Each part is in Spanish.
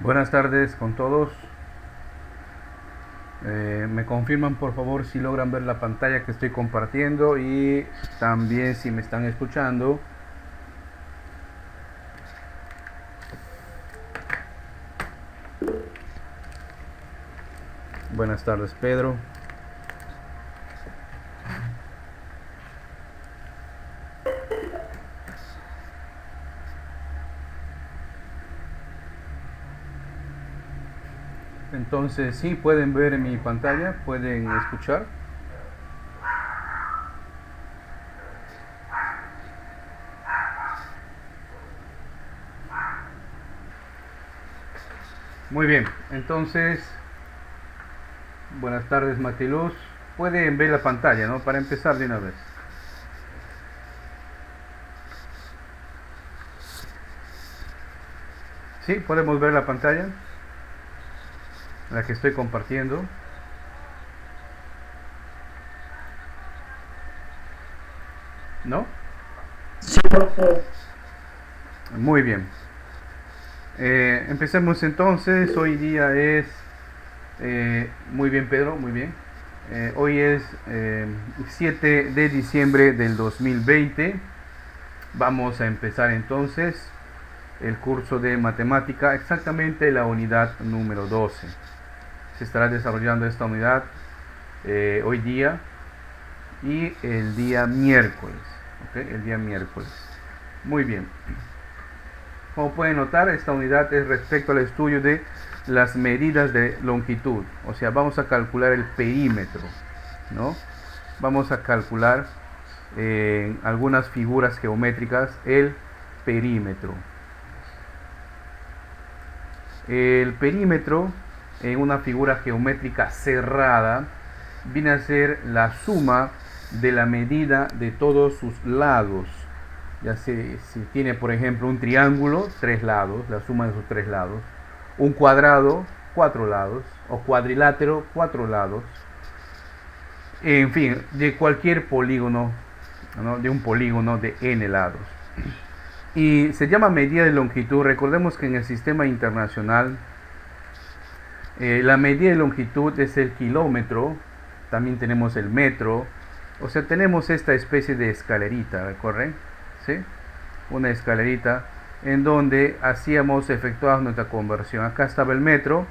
Buenas tardes con todos. Me confirman por favor si logran ver la pantalla que estoy compartiendo y también si me están escuchando. Buenas tardes, Pedro. Entonces, sí, pueden ver mi pantalla, pueden escuchar. Muy bien, entonces, buenas tardes, Matiluz. Pueden ver la pantalla, ¿no? Para empezar de una vez. Sí, podemos ver la pantalla, la que estoy compartiendo. ¿No? Sí, profe. Muy bien. Empecemos entonces. Hoy día es... muy bien, Pedro, muy bien. Hoy es 7 de diciembre del 2020. Vamos a empezar entonces el curso de matemática, exactamente la unidad número 12. Se estará desarrollando esta unidad hoy día y el día miércoles. ¿Okay? El día miércoles. Muy bien. Como pueden notar, esta unidad es respecto al estudio de las medidas de longitud. O sea, vamos a calcular el perímetro, ¿no? Vamos a calcular en algunas figuras geométricas el perímetro. El perímetro en una figura geométrica cerrada viene a ser la suma de la medida de todos sus lados. Ya si tiene, por ejemplo, un triángulo, 3 lados, la suma de sus 3 lados. Un cuadrado, 4 lados. O cuadrilátero, 4 lados. En fin, de cualquier polígono, ¿no? De un polígono de n lados. Y se llama medida de longitud. Recordemos que en el sistema internacional la medida de longitud es el kilómetro. También tenemos el metro. O sea, tenemos esta especie de escalerita, ¿recuerden? ¿Sí? Una escalerita en donde efectuábamos nuestra conversión. Acá estaba el metro,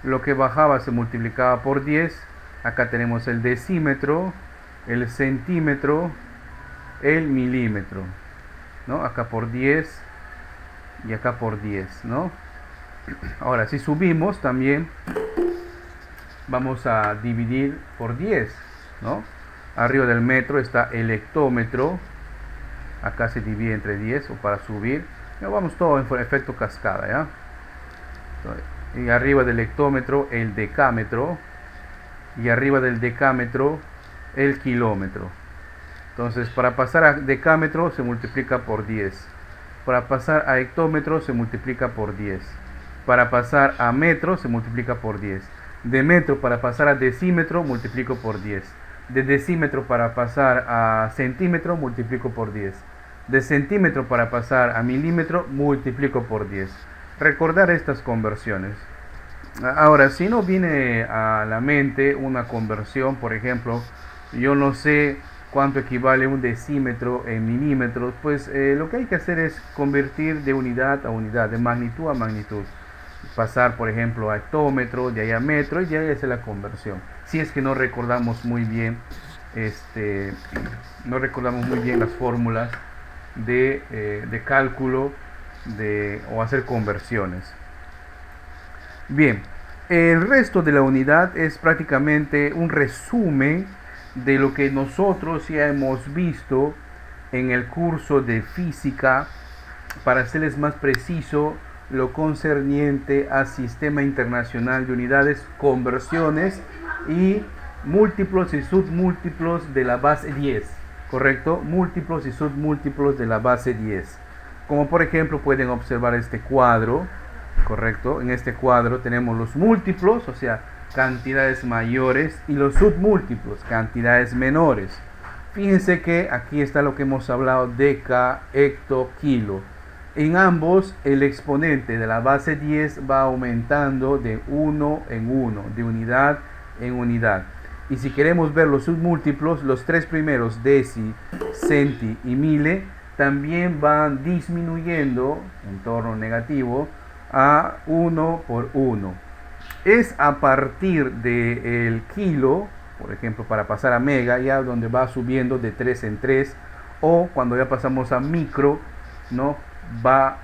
lo que bajaba se multiplicaba por 10. Acá tenemos el decímetro, el centímetro, el milímetro, ¿no? Acá por 10 y acá por 10, ¿no? Ahora, si subimos también vamos a dividir por 10, ¿no? Arriba del metro está el hectómetro. Acá se divide entre 10 o para subir. Ya vamos todo en efecto cascada, ¿ya? Y arriba del hectómetro el decámetro. Y arriba del decámetro el kilómetro. Entonces, para pasar a decámetro se multiplica por 10. Para pasar a hectómetro se multiplica por 10. Para pasar a metro se multiplica por 10. De metro para pasar a decímetro multiplico por 10. De decímetro para pasar a centímetro multiplico por 10. De centímetro para pasar a milímetro multiplico por 10. Recordar estas conversiones. Ahora, si no viene a la mente una conversión, por ejemplo, yo no sé cuánto equivale un decímetro en milímetros, pues lo que hay que hacer es convertir de unidad a unidad, de magnitud a magnitud. Pasar, por ejemplo, a hectómetro, de ahí a metro, y de ahí hacer la conversión. Si es que no recordamos muy bien, no recordamos muy bien las fórmulas de cálculo o hacer conversiones. Bien, el resto de la unidad es prácticamente un resumen de lo que nosotros ya hemos visto en el curso de física, para serles más preciso, lo concerniente al sistema internacional de unidades, conversiones y múltiplos y submúltiplos de la base 10, ¿correcto? Múltiplos y submúltiplos de la base 10. Como por ejemplo pueden observar este cuadro, ¿correcto? En este cuadro tenemos los múltiplos, o sea, cantidades mayores, y los submúltiplos, cantidades menores. Fíjense que aquí está lo que hemos hablado: deca, hecto, kilo. En ambos el exponente de la base 10 va aumentando de 1 en 1, de unidad en unidad. Y si queremos ver los submúltiplos, los tres primeros, deci, centi y mille, también van disminuyendo en torno negativo a 1 por 1. Es a partir del kilo, por ejemplo, para pasar a mega, ya donde va subiendo de 3 en 3, o cuando ya pasamos a micro, ¿no? Va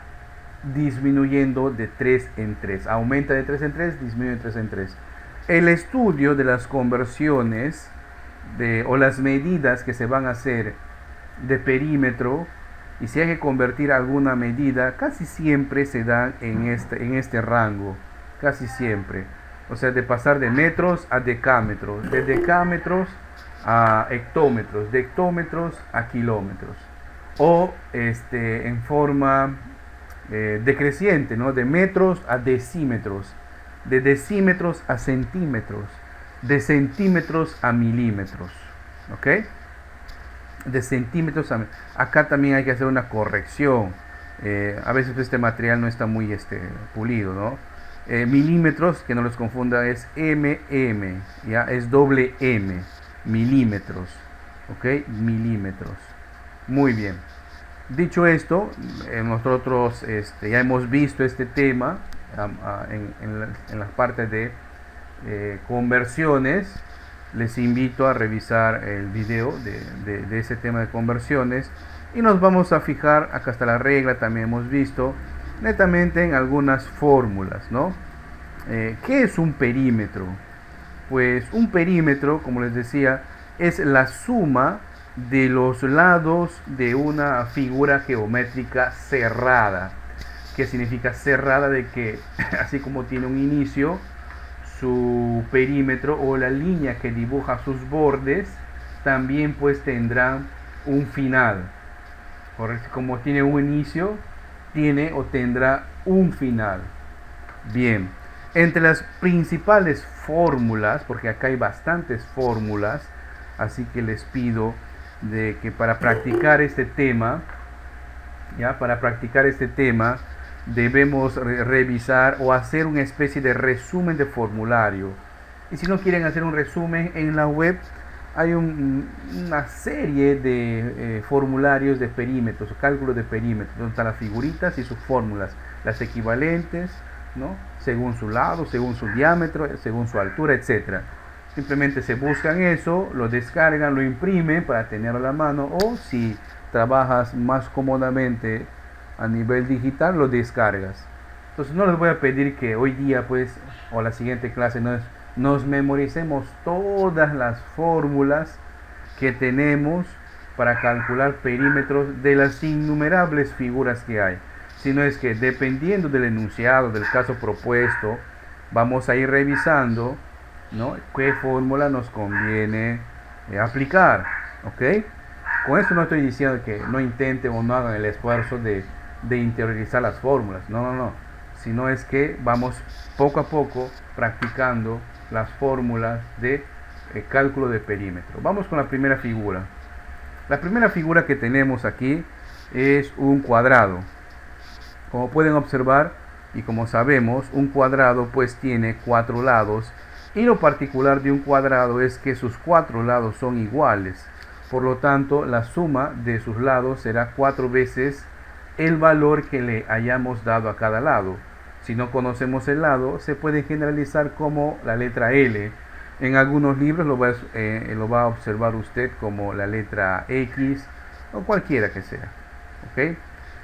disminuyendo de 3 en 3. Aumenta de 3 en 3, disminuye de 3 en 3. El estudio de las conversiones o las medidas que se van a hacer de perímetro, y si hay que convertir alguna medida, casi siempre se dan en este rango, casi siempre. O sea, de pasar de metros a decámetros, de decámetros a hectómetros, de hectómetros a kilómetros, o en forma decreciente, ¿no? De metros a decímetros, de decímetros a centímetros, de centímetros a milímetros, ¿ok? De centímetros a... Acá también hay que hacer una corrección. A veces este material no está muy pulido, ¿no? Milímetros, que no los confunda, es ya es doble M, milímetros, ¿ok? Milímetros. Muy bien. Dicho esto, nosotros ya hemos visto este tema en las partes de conversiones. Les invito a revisar el video de ese tema de conversiones, y nos vamos a fijar, acá está la regla, también hemos visto netamente en algunas fórmulas, ¿no? ¿Qué es un perímetro? Pues un perímetro, como les decía, es la suma de los lados de una figura geométrica cerrada. ¿Qué significa cerrada? De que así como tiene un inicio, su perímetro o la línea que dibuja sus bordes también pues tendrán un final. ¿Correcto? Como tiene un inicio, tiene o tendrá un final. Bien, entre las principales fórmulas, porque acá hay bastantes fórmulas, así que les pido de que para practicar este tema, debemos revisar o hacer una especie de resumen de formulario. Y si no quieren hacer un resumen, en la web hay una serie de formularios de perímetros, cálculos de perímetros, donde están las figuritas y sus fórmulas, las equivalentes, ¿no? Según su lado, según su diámetro, según su altura, etc. Simplemente se buscan eso, lo descargan, lo imprimen para tenerlo a la mano, o si trabajas más cómodamente a nivel digital, lo descargas. Entonces no les voy a pedir que hoy día pues o la siguiente clase nos memoricemos todas las fórmulas que tenemos para calcular perímetros de las innumerables figuras que hay, sino es que dependiendo del enunciado, del caso propuesto, vamos a ir revisando, ¿no? Qué fórmula nos conviene aplicar, ¿ok? Con esto no estoy diciendo que no intenten o no hagan el esfuerzo de interiorizar las fórmulas, no, sino es que vamos poco a poco practicando las fórmulas de cálculo de perímetro. Vamos con la primera figura. La primera figura que tenemos aquí es un cuadrado. Como pueden observar y como sabemos, un cuadrado pues tiene 4 lados, y lo particular de un cuadrado es que sus 4 lados son iguales. Por lo tanto, la suma de sus lados será 4 veces el valor que le hayamos dado a cada lado. Si no conocemos el lado, se puede generalizar como la letra L. En algunos libros lo va a observar usted como la letra X o cualquiera que sea. ¿Ok?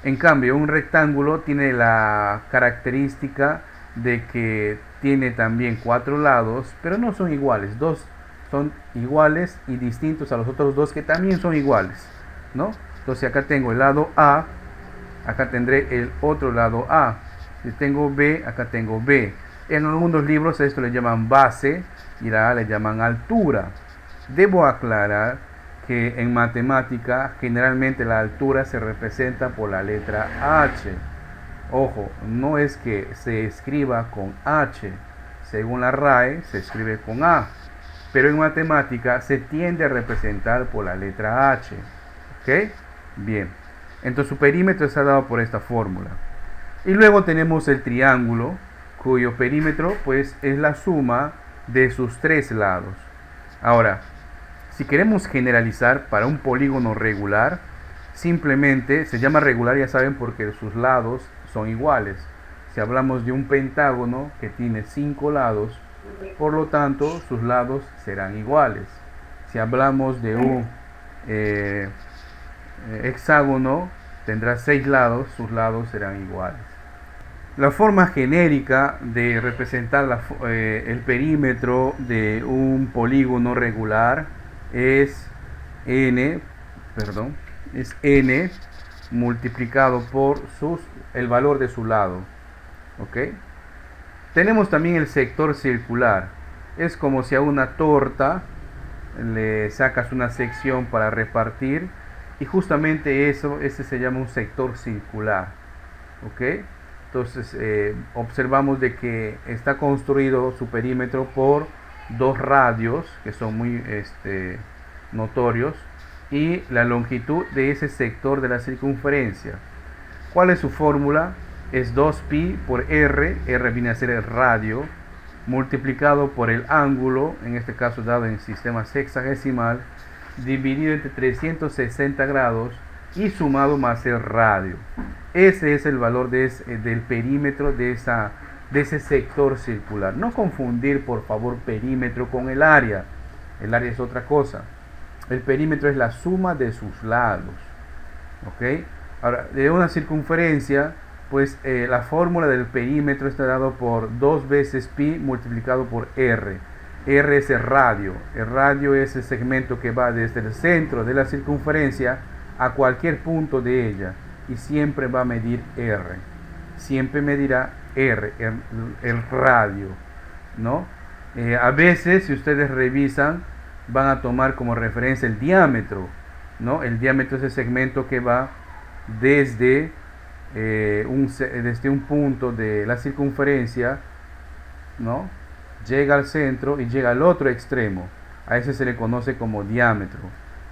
En cambio, un rectángulo tiene la característica de que tiene también 4 lados, pero no son iguales. 2 son iguales y distintos a los otros 2 que también son iguales, ¿no? Entonces acá tengo el lado A, acá tendré el otro lado A. Si tengo B, acá tengo B. En algunos libros esto le llaman base y la A le llaman altura. Debo aclarar que en matemática generalmente la altura se representa por la letra H. Ojo, no es que se escriba con H. Según la RAE se escribe con A. Pero en matemática se tiende a representar por la letra H. ¿Ok? Bien. Entonces su perímetro está dado por esta fórmula. Y luego tenemos el triángulo, cuyo perímetro pues es la suma de sus tres lados. Ahora, si queremos generalizar para un polígono regular, simplemente se llama regular, ya saben, porque sus lados son iguales. Si hablamos de un pentágono que tiene 5 lados, por lo tanto sus lados serán iguales. Si hablamos de un hexágono, tendrá 6 lados, sus lados serán iguales. La forma genérica de representar el perímetro de un polígono regular es n multiplicado por el valor de su lado. ¿Ok? Tenemos también el sector circular. Es como si a una torta le sacas una sección para repartir, y justamente ese se llama un sector circular. ¿Ok? Entonces observamos de que está construido su perímetro por dos radios que son muy notorios, y la longitud de ese sector de la circunferencia. ¿Cuál es su fórmula? Es 2pi por r viene a ser el radio, multiplicado por el ángulo, en este caso dado en sistema sexagesimal, dividido entre 360 grados y sumado más el radio. Ese es el valor del perímetro de ese sector circular. No confundir, por favor, perímetro con el área. El área es otra cosa. El perímetro es la suma de sus lados. ¿Ok? Ahora, de una circunferencia, pues la fórmula del perímetro está dado por 2 veces pi multiplicado por r. R es el radio. El radio es el segmento que va desde el centro de la circunferencia a cualquier punto de ella, y siempre va a medir r. Siempre medirá r, el radio, ¿no? A veces, si ustedes revisan, van a tomar como referencia el diámetro, ¿no? El diámetro es el segmento que va desde un punto de la circunferencia, ¿no? Llega al centro y llega al otro extremo. A ese se le conoce como diámetro.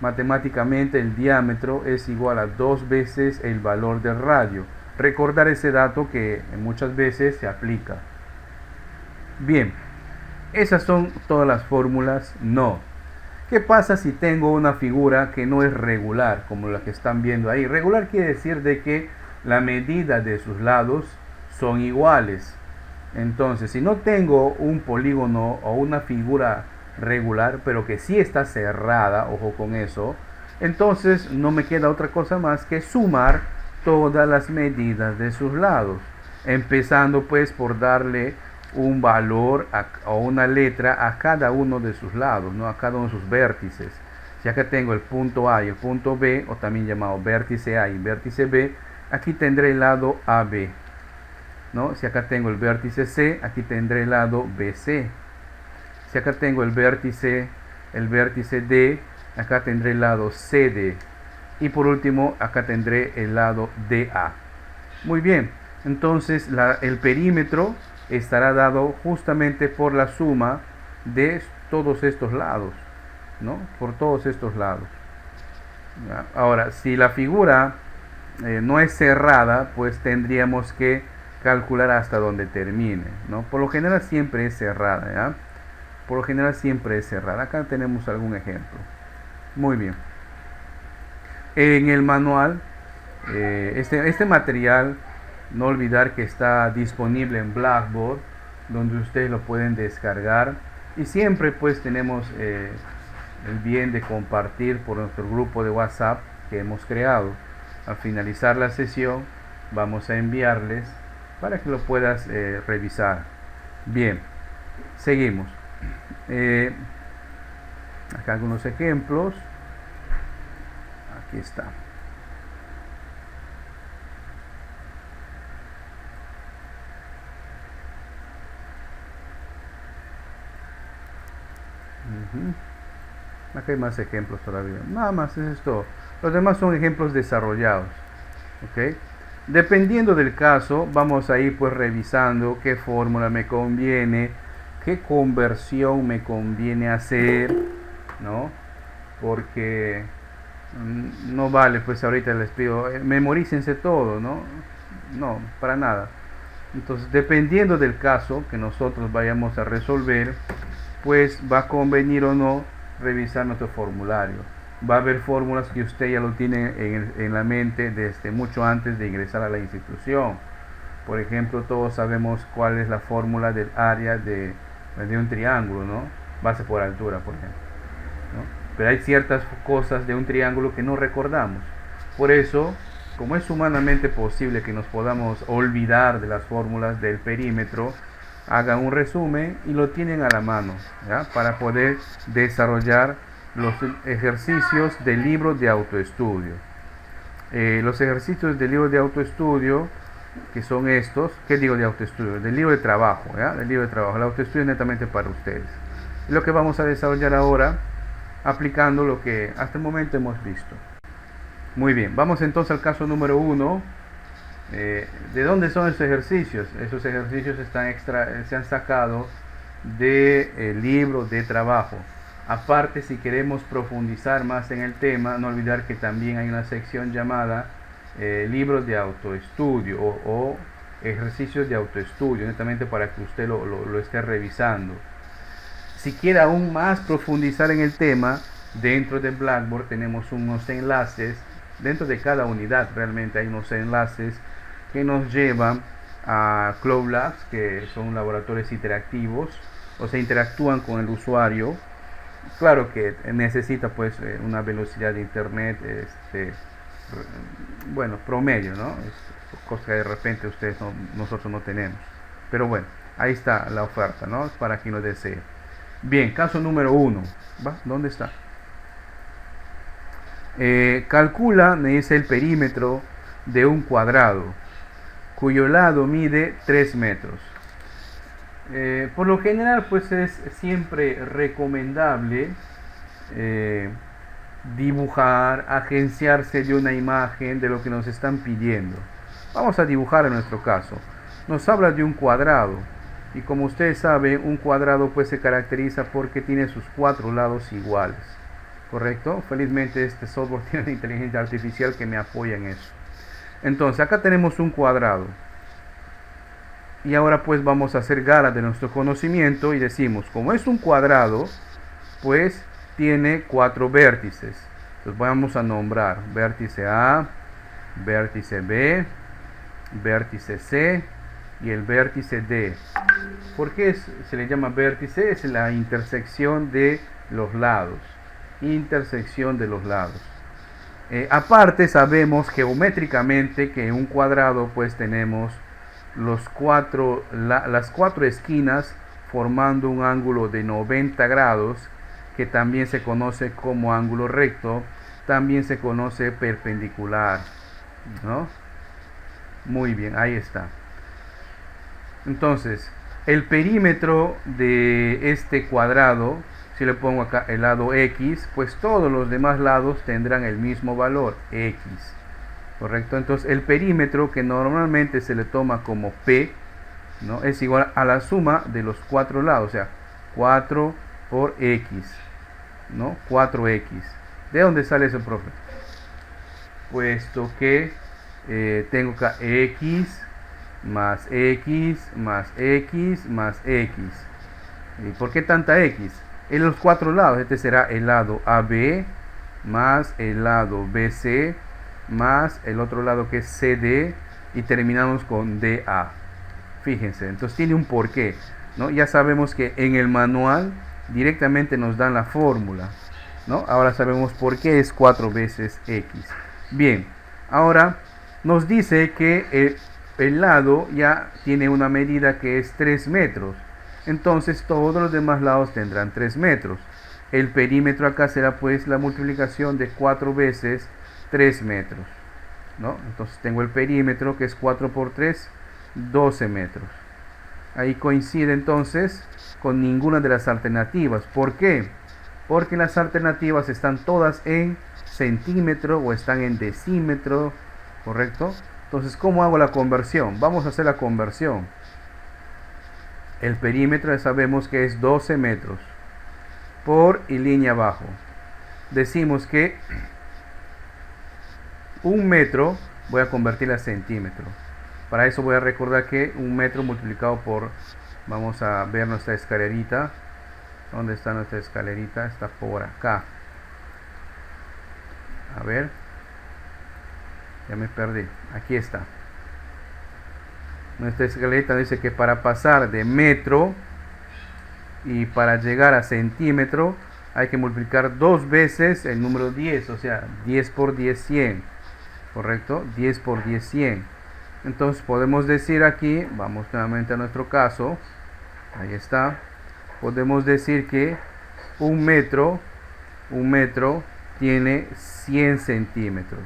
Matemáticamente el diámetro es igual a 2 veces el valor del radio. Recordar ese dato que muchas veces se aplica. Bien, esas son todas las fórmulas no. ¿Qué pasa si tengo una figura que no es regular, como la que están viendo ahí? Regular quiere decir de que la medida de sus lados son iguales. Entonces, si no tengo un polígono o una figura regular, pero que sí está cerrada, ojo con eso, entonces no me queda otra cosa más que sumar todas las medidas de sus lados, empezando pues por darle un valor o una letra a cada uno de sus lados, ¿no? A cada uno de sus vértices. Si acá tengo el punto A y el punto B, o también llamado vértice A y vértice B, aquí tendré el lado AB, ¿no? Si acá tengo el vértice C, aquí tendré el lado BC. Si acá tengo el vértice D, acá tendré el lado CD. Y por último, acá tendré el lado DA. Muy bien, entonces el perímetro estará dado justamente por la suma de todos estos lados, ¿no? Por todos estos lados. ¿Ya? Ahora, si la figura no es cerrada, pues tendríamos que calcular hasta donde termine, ¿no? Por lo general siempre es cerrada, ¿ya? Por lo general siempre es cerrada. Acá tenemos algún ejemplo. Muy bien. En el manual, este material, no olvidar que está disponible en Blackboard, donde ustedes lo pueden descargar. Y siempre pues tenemos el bien de compartir por nuestro grupo de WhatsApp que hemos creado. Al finalizar la sesión, vamos a enviarles para que lo puedas revisar. Bien, seguimos. Acá algunos ejemplos. Aquí está. Acá hay más ejemplos todavía. Nada más es esto. Los demás son ejemplos desarrollados. ¿Ok? Dependiendo del caso, vamos a ir pues revisando qué fórmula me conviene, qué conversión me conviene hacer, ¿no? Porque No vale, pues ahorita les pido, memorícense todo, ¿no? No, para nada. Entonces, dependiendo del caso que nosotros vayamos a resolver, pues va a convenir o no revisar nuestro formulario. Va a haber fórmulas que usted ya lo tiene en la mente desde mucho antes de ingresar a la institución. Por ejemplo, todos sabemos cuál es la fórmula del área de un triángulo, ¿no? Base por altura, por ejemplo, ¿no? Pero hay ciertas cosas de un triángulo que no recordamos. Por eso, como es humanamente posible que nos podamos olvidar de las fórmulas del perímetro, hagan un resumen y lo tienen a la mano, ¿ya? Para poder desarrollar los ejercicios del libro de autoestudio. Los ejercicios del libro de autoestudio, que son estos, ¿qué digo de autoestudio? Del libro de trabajo, ¿ya? Del libro de trabajo. El autoestudio es netamente para ustedes. Y lo que vamos a desarrollar ahora, aplicando lo que hasta el momento hemos visto. Muy bien, vamos entonces al caso número 1. ¿De dónde son esos ejercicios? Esos ejercicios se han sacado del libro de trabajo. Aparte, si queremos profundizar más en el tema, no olvidar que también hay una sección llamada libros de autoestudio o ejercicios de autoestudio, netamente para que usted lo esté revisando. Si quiere aún más profundizar en el tema, dentro de Blackboard tenemos unos enlaces, dentro de cada unidad realmente hay unos enlaces que nos llevan a Cloud Labs, que son laboratorios interactivos, o se interactúan con el usuario. Claro que necesita pues una velocidad de internet bueno, promedio, ¿no? Es cosa que de repente nosotros no tenemos. Pero bueno, ahí está la oferta, ¿no? Para quien lo desee. Bien, caso número 1. ¿Dónde está? Calcula, me dice, el perímetro de un cuadrado cuyo lado mide 3 metros. Por lo general, pues es siempre recomendable dibujar, agenciarse de una imagen de lo que nos están pidiendo. Vamos a dibujar en nuestro caso. Nos habla de un cuadrado. Y como ustedes saben, un cuadrado pues se caracteriza porque tiene sus 4 lados iguales. ¿Correcto? Felizmente este software tiene una inteligencia artificial que me apoya en eso. Entonces, acá tenemos un cuadrado. Y ahora pues vamos a hacer gala de nuestro conocimiento y decimos, como es un cuadrado, pues tiene 4 vértices. Entonces vamos a nombrar vértice A, vértice B, vértice C y el vértice D. ¿Por qué se le llama vértice? Es la intersección de los lados. Intersección de los lados. Aparte sabemos geométricamente que en un cuadrado pues tenemos las 4 esquinas formando un ángulo de 90 grados, que también se conoce como ángulo recto, también se conoce perpendicular, ¿no? Muy bien, ahí está. Entonces, el perímetro de este cuadrado, si le pongo acá el lado X, pues todos los demás lados tendrán el mismo valor, X. ¿Correcto? Entonces el perímetro, que normalmente se le toma como P, ¿no? Es igual a la suma de los 4 lados, o sea, 4 por X, ¿no? 4X. ¿De dónde sale eso, profe? Puesto que tengo acá X más X más X más X. ¿Y por qué tanta X? En los 4 lados, este será el lado AB más el lado BC más el otro lado que es CD y terminamos con DA. Fíjense, entonces tiene un porqué, ¿no? Ya sabemos que en el manual directamente nos dan la fórmula, ¿no? Ahora sabemos por qué es 4 veces X. Bien, ahora nos dice que el lado ya tiene una medida que es 3 metros. Entonces todos los demás lados tendrán 3 metros. El perímetro acá será pues la multiplicación de 4 veces 3 metros, ¿no? Entonces tengo el perímetro que es 4 por 3, 12 metros. Ahí coincide entonces con ninguna de las alternativas. ¿Por qué? Porque las alternativas están todas en centímetro o están en decímetro, ¿correcto? Entonces, ¿cómo hago la conversión? Vamos a hacer la conversión. El perímetro ya sabemos que es 12 metros por y línea abajo. Decimos que Un metro voy a convertir a centímetro. Para eso voy a recordar que un metro multiplicado por, vamos a ver nuestra escalerita. ¿Dónde está nuestra escalerita? Está por acá. A ver, ya me perdí. Aquí está. Nuestra escalerita dice que para pasar de metro y para llegar a centímetro hay que multiplicar 2 veces el número 10, o sea, 10 por 10, 100. ¿Correcto? 10 por 10, 100. Entonces podemos decir aquí, vamos nuevamente a nuestro caso, ahí está, podemos decir que un metro tiene 100 centímetros,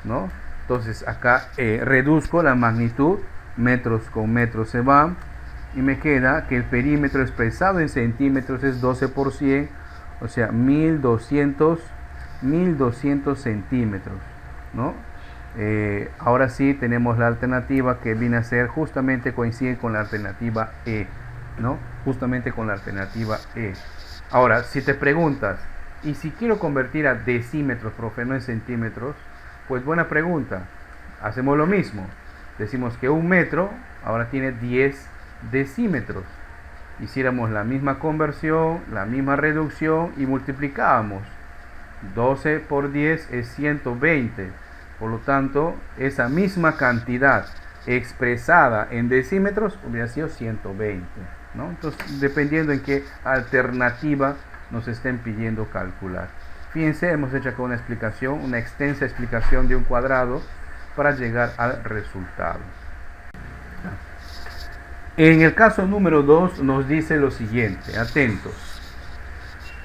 ¿no? Entonces acá reduzco la magnitud, metros con metros se van, y me queda que el perímetro expresado en centímetros es 12 por 100, o sea, 1200 centímetros, ¿no? Ahora sí tenemos la alternativa que viene a ser justamente coincide con la alternativa E, ¿no? Justamente con la alternativa E. Ahora, si te preguntas, ¿y si quiero convertir a decímetros, profe, no en centímetros? Pues buena pregunta. Hacemos lo mismo. Decimos que un metro ahora tiene 10 decímetros. Hiciéramos la misma conversión, la misma reducción y multiplicábamos. 12 por 10 es 120. Por lo tanto, esa misma cantidad expresada en decímetros hubiera sido 120, ¿no? Entonces, dependiendo en qué alternativa nos estén pidiendo calcular. Fíjense, hemos hecho acá una explicación, una extensa explicación de un cuadrado para llegar al resultado. En el caso número 2 nos dice lo siguiente, atentos.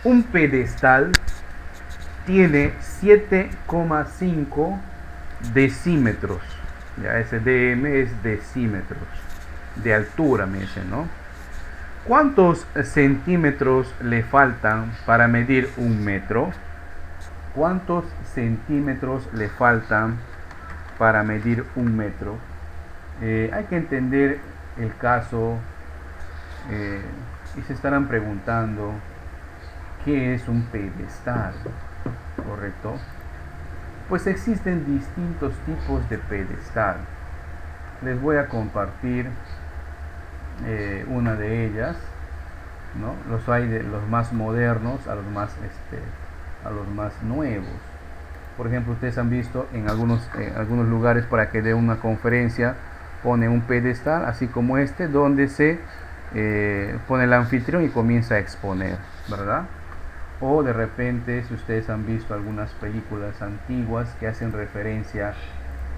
Un pedestal tiene 7,5 decímetros, ya ese dm es decímetros de altura, me dicen, ¿no? ¿Cuántos centímetros le faltan para medir un metro? ¿Cuántos centímetros le faltan para medir un metro? Hay que entender el caso y se estarán preguntando ¿qué es un pedestal? ¿Correcto? Pues existen distintos tipos de pedestal. Les voy a compartir una de ellas, ¿no? Los hay de los más modernos a los más nuevos. Por ejemplo, ustedes han visto en algunos lugares para que dé una conferencia pone un pedestal así como este donde se pone el anfitrión y comienza a exponer, ¿verdad? O de repente, si ustedes han visto algunas películas antiguas que hacen referencia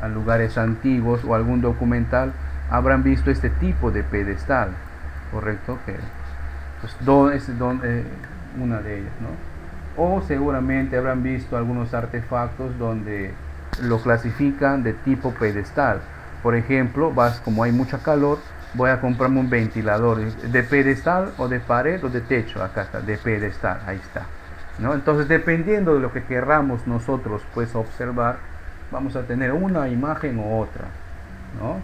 a lugares antiguos o algún documental, habrán visto este tipo de pedestal, ¿correcto? Que pues, una de ellas, ¿no? O seguramente habrán visto algunos artefactos donde lo clasifican de tipo pedestal. Por ejemplo, como hay mucha calor, voy a comprarme un ventilador de pedestal o de pared o de techo. Acá está, de pedestal, ahí está, ¿no? Entonces, dependiendo de lo que querramos nosotros pues observar, vamos a tener una imagen u otra, ¿no?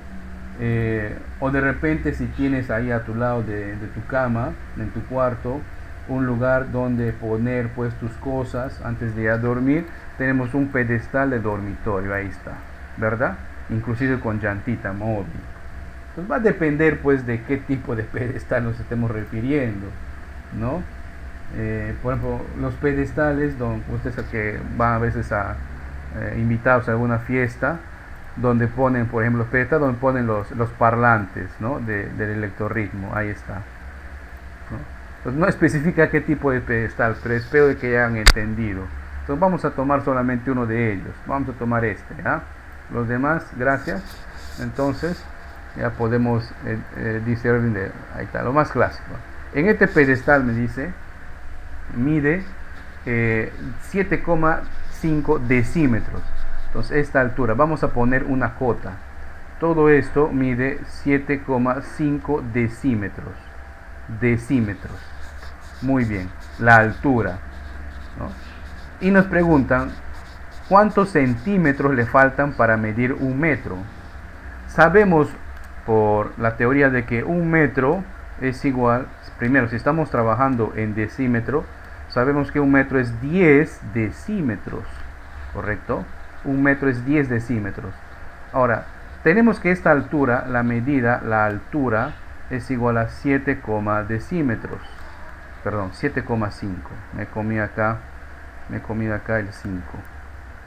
O de repente, si tienes ahí a tu lado de tu cama, en tu cuarto, un lugar donde poner pues tus cosas antes de ir a dormir, tenemos un pedestal de dormitorio, ahí está, ¿verdad? Inclusive con llantita móvil. Pues va a depender pues de qué tipo de pedestal nos estemos refiriendo, ¿no? Por ejemplo, los pedestales donde ustedes que van a veces a invitados a alguna fiesta, donde ponen, por ejemplo, los pedestales donde ponen los parlantes, ¿no? del electrorritmo, ahí está, ¿no? Entonces, no especifica qué tipo de pedestal, pero espero que ya hayan entendido. Entonces vamos a tomar solamente uno de ellos, vamos a tomar este, ¿ya? Los demás, gracias. Entonces ya podemos discernir, ahí está, lo más clásico. En este pedestal me dice, mide 7,5 decímetros. Entonces esta altura, vamos a poner una cota. Todo esto mide 7,5 decímetros. Muy bien, la altura, ¿no? Y nos preguntan, ¿cuántos centímetros le faltan para medir un metro? Sabemos por la teoría de que un metro es igual, primero, si estamos trabajando en decímetro, sabemos que un metro es 10 decímetros, ¿correcto? Un metro es 10 decímetros. Ahora, tenemos que esta altura, la medida, la altura, es igual a 7, decímetros. Perdón, 7,5. Me comí acá el 5.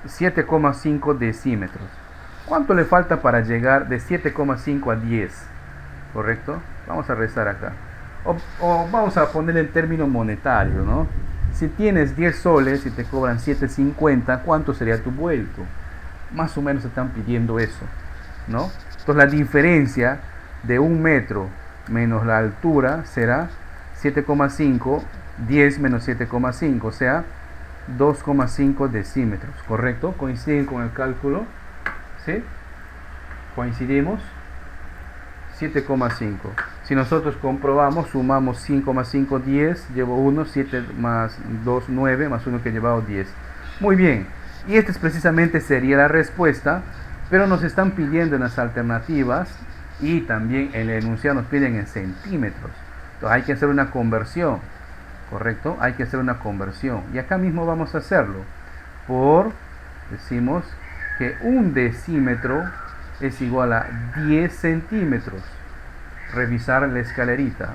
7,5 decímetros. ¿Cuánto le falta para llegar de 7,5 a 10? ¿Correcto? Vamos a rezar acá. O vamos a poner el término monetario, ¿no? Si tienes 10 soles y te cobran 7,50, ¿cuánto sería tu vuelto? Más o menos están pidiendo eso, ¿no? Entonces la diferencia de 1 metro menos la altura será 7,5, 10 menos 7,5, o sea, 2,5 decímetros, ¿correcto? ¿Coinciden con el cálculo? ¿Sí? ¿Coincidimos? 7,5. Si nosotros comprobamos, sumamos 5,5, 10, llevo 1, 7 más 2, 9, más 1 que he llevado 10. Muy bien, y esta es precisamente sería la respuesta, pero nos están pidiendo en las alternativas y también en el enunciado nos piden en centímetros. Entonces hay que hacer una conversión, ¿correcto? Hay que hacer una conversión. Y acá mismo vamos a hacerlo. Decimos que 1 decímetro es igual a 10 centímetros. Revisar la escalerita.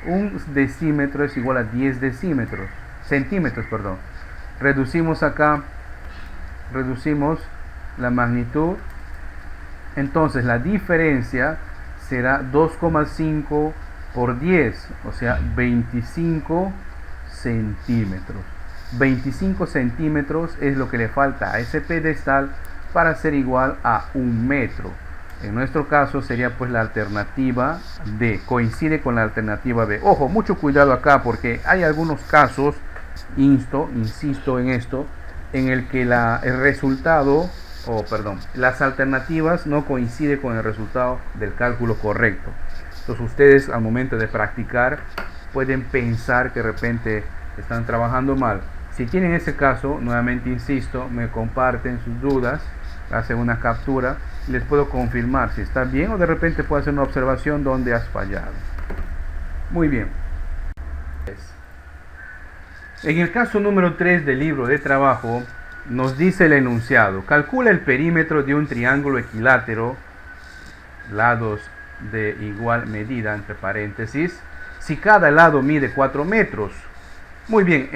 1 decímetro es igual a 10 decímetros. Centímetros, perdón. Reducimos acá. Reducimos la magnitud. Entonces la diferencia será 2,5 por 10. O sea, 25 centímetros. 25 centímetros es lo que le falta a ese pedestal para ser igual a 1 metro. En nuestro caso sería pues la alternativa D, coincide con la alternativa B. Ojo, mucho cuidado acá porque hay algunos casos, insisto en esto, en el que el resultado, las alternativas no coinciden con el resultado del cálculo correcto. Entonces ustedes al momento de practicar pueden pensar que de repente están trabajando mal. Si tienen ese caso, nuevamente insisto, me comparten sus dudas, hacen una captura y les puedo confirmar si está bien o de repente puedo hacer una observación donde has fallado. Muy bien. En el caso número 3 del libro de trabajo nos dice el enunciado: calcula el perímetro de un triángulo equilátero, lados de igual medida, entre paréntesis, si cada lado mide 4 metros. Muy bien,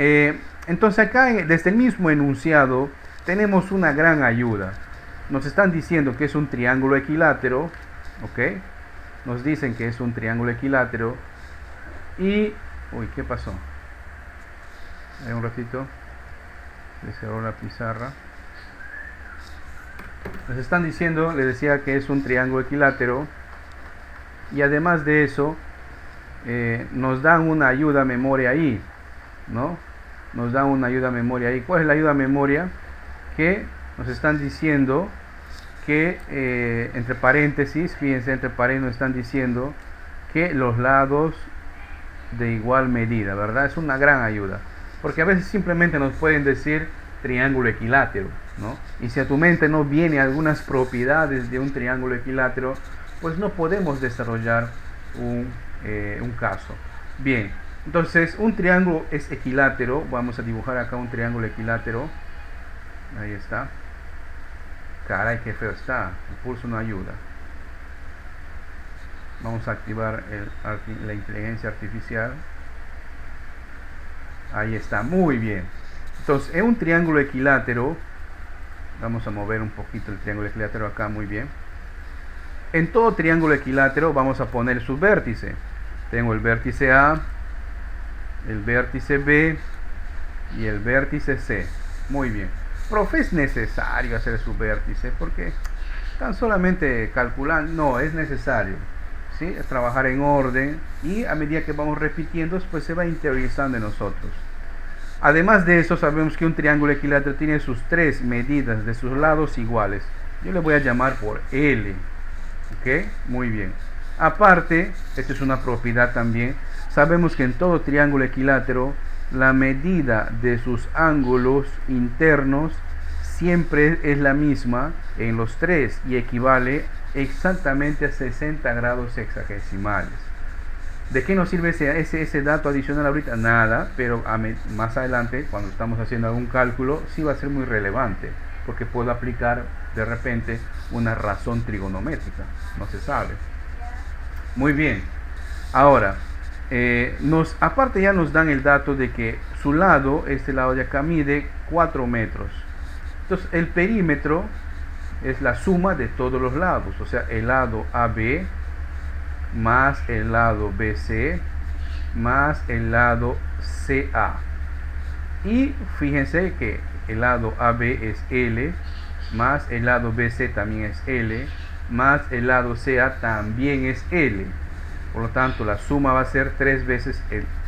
entonces acá desde el mismo enunciado tenemos una gran ayuda. Nos están diciendo que es un triángulo equilátero, ¿ok? Nos dicen que es un triángulo equilátero y... Uy, ¿qué pasó? Ahí un ratito. Se cerró la pizarra. Nos están diciendo, les decía que es un triángulo equilátero y además de eso nos dan una ayuda a memoria ahí, ¿no? Nos dan una ayuda a memoria ahí. ¿Cuál es la ayuda a memoria? Que nos están diciendo que entre paréntesis, fíjense, entre paréntesis nos están diciendo que los lados de igual medida, ¿verdad? Es una gran ayuda, porque a veces simplemente nos pueden decir triángulo equilátero, ¿no? Y si a tu mente no viene algunas propiedades de un triángulo equilátero, pues no podemos desarrollar un caso. Bien, entonces un triángulo es equilátero. Vamos a dibujar acá un triángulo equilátero. Ahí está. Caray, qué feo está. El pulso no ayuda. Vamos a activar la inteligencia artificial. Ahí está, muy bien. Entonces, en un triángulo equilátero, vamos a mover un poquito el triángulo equilátero acá, muy bien. En todo triángulo equilátero vamos a poner su vértice. Tengo el vértice A, el vértice B y el vértice C. Muy bien. Profe, ¿es necesario hacer su vértice? Porque tan solamente calculando, no, es necesario, ¿sí? Es trabajar en orden y a medida que vamos repitiendo, pues se va interiorizando en nosotros. Además de eso, sabemos que un triángulo equilátero tiene sus 3 medidas de sus lados iguales. Yo le voy a llamar por L. ¿Ok? Muy bien. Aparte, esto es una propiedad también, sabemos que en todo triángulo equilátero la medida de sus ángulos internos siempre es la misma en los 3 y equivale exactamente a 60 grados hexagesimales. ¿De qué nos sirve ese dato adicional ahorita? Nada, pero más adelante, cuando estamos haciendo algún cálculo, sí va a ser muy relevante. porque puedo aplicar de repente una razón trigonométrica, no se sabe. Muy bien, ahora aparte ya nos dan el dato de que su lado, este lado de acá, mide 4 metros. Entonces el perímetro es la suma de todos los lados, o sea, el lado AB más el lado BC más el lado CA. Y fíjense que el lado AB es L, más el lado BC también es L, más el lado CA también es L. Por lo tanto, la suma va a ser 3 veces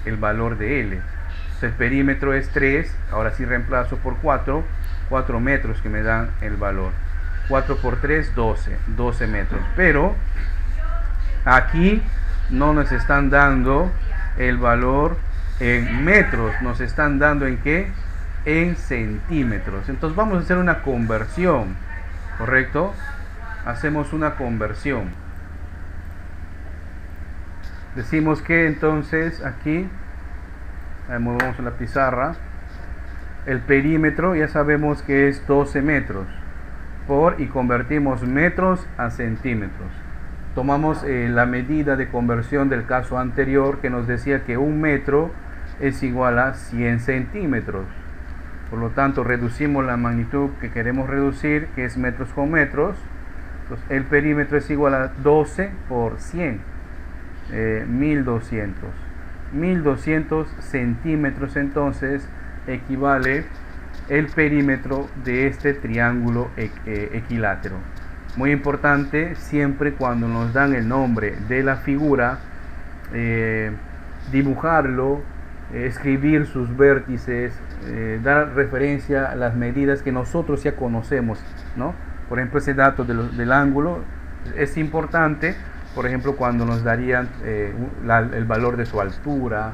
el valor de L. Entonces, el perímetro es 3, ahora sí reemplazo por 4 metros que me dan el valor. 4 por 3, 12 metros. Pero aquí no nos están dando el valor en metros, nos están dando en ¿qué? En centímetros. Entonces vamos a hacer una conversión, ¿correcto? Hacemos una conversión. Decimos que entonces aquí, movemos la pizarra, el perímetro ya sabemos que es 12 metros y convertimos metros a centímetros. Tomamos la medida de conversión del caso anterior que nos decía que un metro es igual a 100 centímetros. Por lo tanto, reducimos la magnitud que queremos reducir, que es metros con metros. Entonces, el perímetro es igual a 12 por 100. 1200 centímetros entonces equivale el perímetro de este triángulo equilátero. Muy importante, siempre cuando nos dan el nombre de la figura, dibujarlo, escribir sus vértices, dar referencia a las medidas que nosotros ya conocemos, ¿no? Por ejemplo, ese dato del ángulo es importante. Por ejemplo, cuando nos darían el valor de su altura,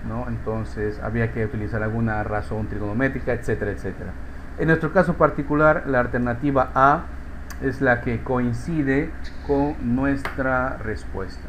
¿no? Entonces había que utilizar alguna razón trigonométrica, etcétera, etcétera. En nuestro caso particular, la alternativa A es la que coincide con nuestra respuesta.